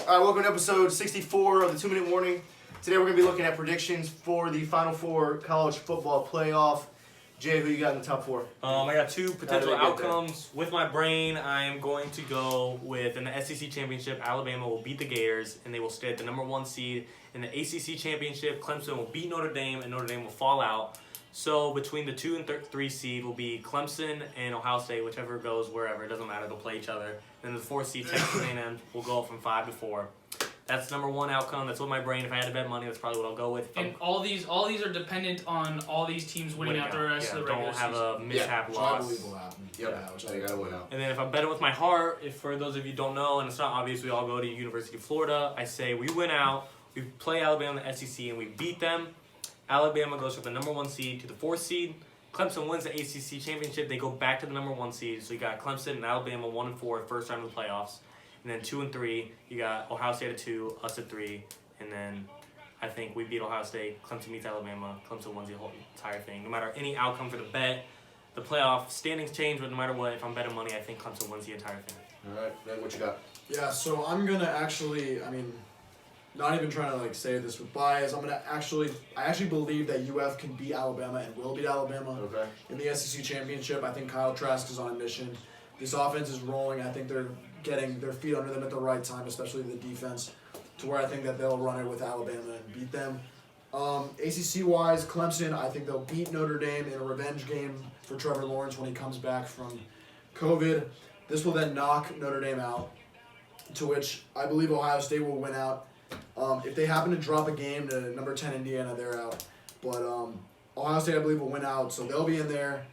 All right, welcome to episode 64 of the 2 Minute Warning. Today we're going to be looking at predictions for the Final Four college football playoff. Jay, who you got in the top four? I got two potential outcomes. With my brain, I am going to go with, in the SEC Championship, Alabama will beat the Gators, and they will stay at the number 1 seed. In the ACC Championship, Clemson will beat Notre Dame, and Notre Dame will fall out. So between the 2 and 3 seed will be Clemson and Ohio State, whichever goes wherever. It doesn't matter. They'll play each other. Then the 4 seed, Texas A&M, will go up from 5 to 4. That's number 1 outcome. That's what my brain. If I had to bet money, that's probably what I'll go with. And all these are dependent on all these teams winning out the rest of the regular season. Don't have a mishap loss. I believe will happen. Yep. Which I gotta win out. And then if I'm betting with my heart, if for those of you who don't know, and it's not obvious, we all go to University of Florida. I say we win out. We play Alabama in the SEC and we beat them. Alabama goes from the number 1 seed to the 4th seed. Clemson wins the ACC championship. They go back to the number 1 seed. So you got Clemson and Alabama 1 and 4, first round of the playoffs. And then 2 and 3, you got Ohio State at 2, us at 3. And then I think we beat Ohio State. Clemson beats Alabama. Clemson wins the whole entire thing. No matter any outcome for the bet, the playoff standings change, but no matter what, if I'm betting money, I think Clemson wins the entire thing. All right, then what you got? Yeah, so I'm gonna actually, not even trying to say this with bias. I actually believe that UF can beat Alabama and will beat Alabama in the SEC championship. I think Kyle Trask is on a mission. This offense is rolling. I think they're getting their feet under them at the right time, especially the defense, to where I think that they'll run it with Alabama and beat them. ACC-wise, Clemson, I think they'll beat Notre Dame in a revenge game for Trevor Lawrence when he comes back from COVID. This will then knock Notre Dame out, to which I believe Ohio State will win out. If they happen to drop a game to number 10 Indiana, they're out. But Ohio State, I believe, will win out, so they'll be in there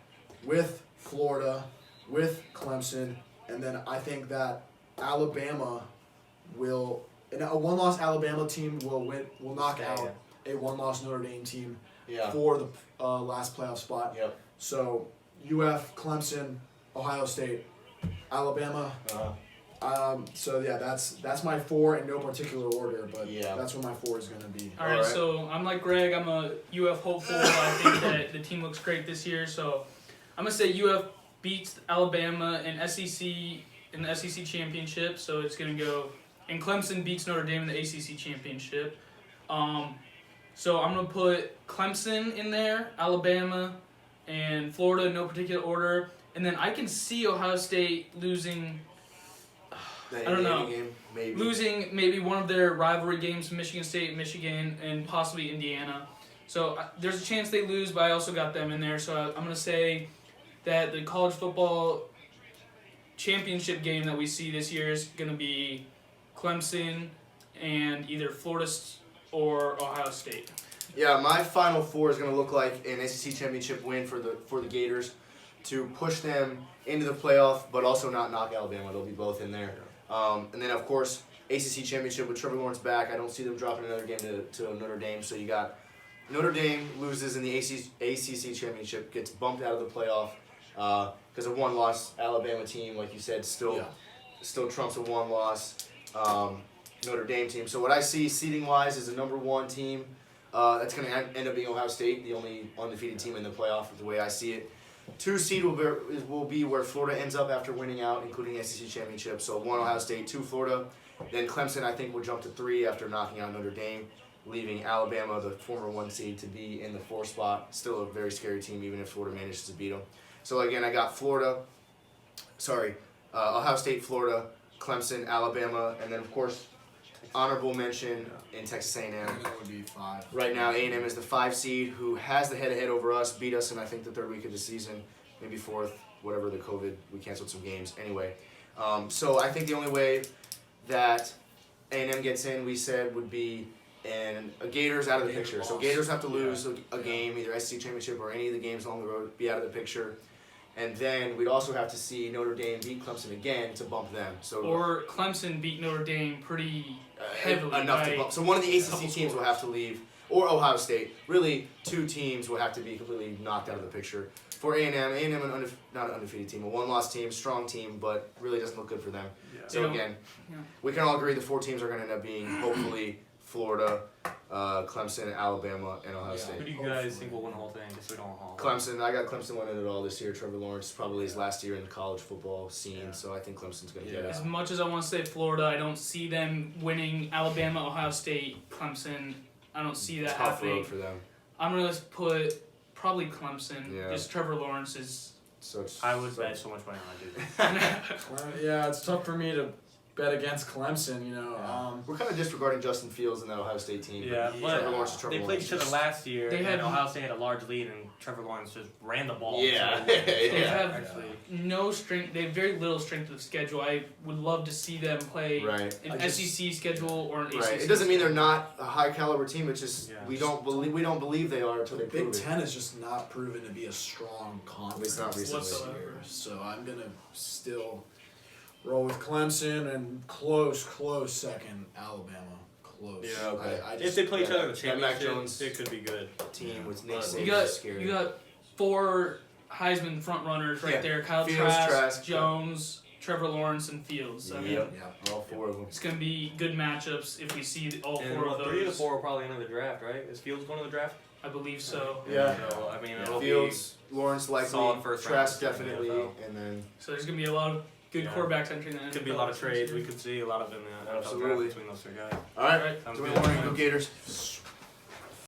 with Florida, with Clemson, and then I think that Alabama will, and a one-loss Alabama team will knock out a one-loss Notre Dame team for the last playoff spot. Yep. So UF, Clemson, Ohio State, Alabama. So yeah, that's my 4 in no particular order, but that's what my 4 is gonna be. All right, so I'm like Greg. I'm a UF hopeful. I think that the team looks great this year, so I'm gonna say UF beats Alabama in the SEC championship. So it's gonna go, and Clemson beats Notre Dame in the ACC championship. So I'm gonna put Clemson in there, Alabama, and Florida in no particular order, and then I can see Ohio State losing. I don't know. Game, losing maybe one of their rivalry games, Michigan State, Michigan, and possibly Indiana. So there's a chance they lose, but I also got them in there. So I'm going to say that the college football championship game that we see this year is going to be Clemson and either Florida or Ohio State. Yeah, my Final Four is going to look like an SEC championship win for the Gators to push them into the playoff, but also not knock Alabama. They'll be both in there. And then, of course, ACC championship with Trevor Lawrence back. I don't see them dropping another game to Notre Dame. So you got Notre Dame loses in the ACC championship, gets bumped out of the playoff because of one loss. Alabama team, like you said, still trumps a one-loss Notre Dame team. So what I see seeding-wise is a number 1 team. That's going to end up being Ohio State, the only undefeated team in the playoff, the way I see it. 2 seed will be where Florida ends up after winning out, including the SEC championship. So 1 Ohio State, 2 Florida. Then Clemson, I think, will jump to 3 after knocking out Notre Dame, leaving Alabama, the former 1 seed, to be in the 4 spot. Still a very scary team, even if Florida manages to beat them. So again, I got Ohio State, Florida, Clemson, Alabama, and then of course, honorable mention in Texas A&M. That would be 5. Right now, A&M is the 5 seed who has the head-to-head over us, beat us in, I think, the 3rd week of the season, maybe 4th, whatever the COVID, we canceled some games. Anyway, so I think the only way that A&M gets in, we said, would be a Gators out of the picture. So Gators have to lose a game, either SEC championship or any of the games along the road, be out of the picture. And then we'd also have to see Notre Dame beat Clemson again to bump them. Or Clemson beat Notre Dame pretty heavily. Enough to bump. So one of the ACC teams will have to leave, or Ohio State. Really, 2 teams will have to be completely knocked out of the picture. For A&M, not an undefeated team, a 1-loss team, strong team, but really doesn't look good for them. So again, we can all agree the 4 teams are going to end up being hopefully Florida, Clemson, Alabama, and Ohio Who State. do you guys think will win the whole thing? Just so we don't haul. Clemson. I got Clemson winning it all this year. Trevor Lawrence probably his last year in the college football scene, so I think Clemson's going to get As it. much as I want to say Florida, I don't see them winning Alabama, Ohio State, Clemson. I don't see that Tough happening. road for them. I'm going to put probably Clemson. Yeah. Just Trevor Lawrence is. I would bet so much money on it, dude. Yeah, it's tough for me to bet against Clemson. You know, We're kind of disregarding Justin Fields and that Ohio State team. Yeah, but but Trevor Lawrence is Trevor they played Lawrence. each other last year, They and had- Ohio State had a large lead, and Trevor Lawrence just ran the ball. Yeah. So- They Yeah. have Actually, no strength. They have very little strength of schedule. I would love to see them play Right. an I just- SEC schedule or an ACC. Right. It doesn't mean they're not a high caliber team. It's just Yeah. we don't believe they are until they Big prove it. Ten is just not proven to be a strong conference not recently. this Whatsoever. year. So I'm gonna still roll with Clemson and close second Alabama. Close. Yeah, okay. I if just, they play each other in the That Mac championship, Jones it could be good. team with Nick You Saban You got is scary. you got 4 Heisman front runners right Yeah. there: Kyle Fields, Trask, Trask, Jones, Trevor Lawrence, and Fields. I mean, Yep. yeah. All 4 of them. it's gonna be good matchups if we see all And 4 of those. 3 of the 4 will probably enter the draft, right? Is Fields going to the draft? I believe so. Yeah. So, I mean, Yeah. it'll Fields, Lawrence likely, solid first Trask round in the definitely, NFL. and then So there's gonna be a lot of good Yeah. quarterbacks entering the NFL. be could be a lot of trades. We could see a lot of in the NFL draft Absolutely. between those 3 guys. all right. Right. Sounds Tomorrow good. morning, go Gators.